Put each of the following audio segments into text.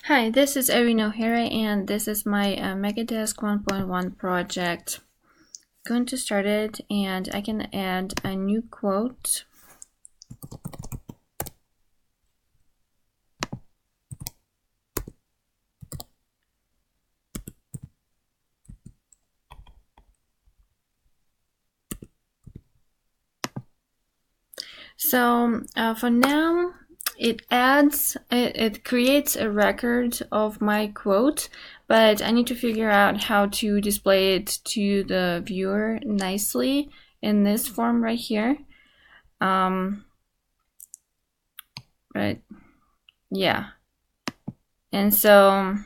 Hi, this is Erin O'Hara, and this is my Megadesk 1.1 project. Going to start it, and I can add a new quote. So for now, it creates a record of my quote, but I need to figure out how to display it to the viewer nicely in this form right here. Right, yeah, and so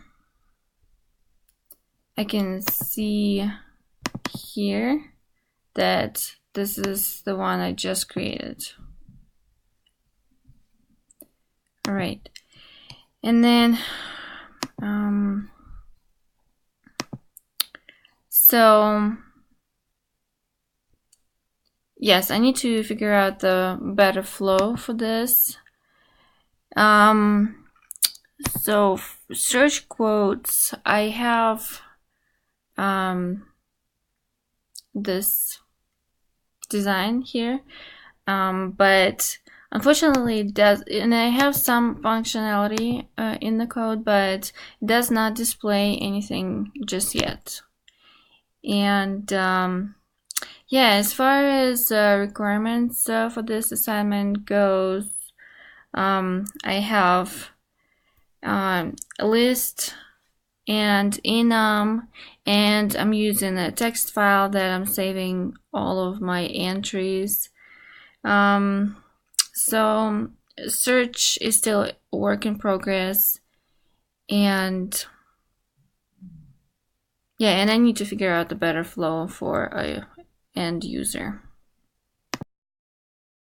I can see here that this is the one I just created. All right, and then so yes, I need to figure out the better flow for this. So search quotes, I have this design here, but unfortunately it does, and I have some functionality in the code, but it does not display anything just yet. And yeah, as far as requirements for this assignment goes, I have a list and enum, and I'm using a text file that I'm saving all of my entries. So search is still a work in progress, and yeah, and I need to figure out the better flow for a end user.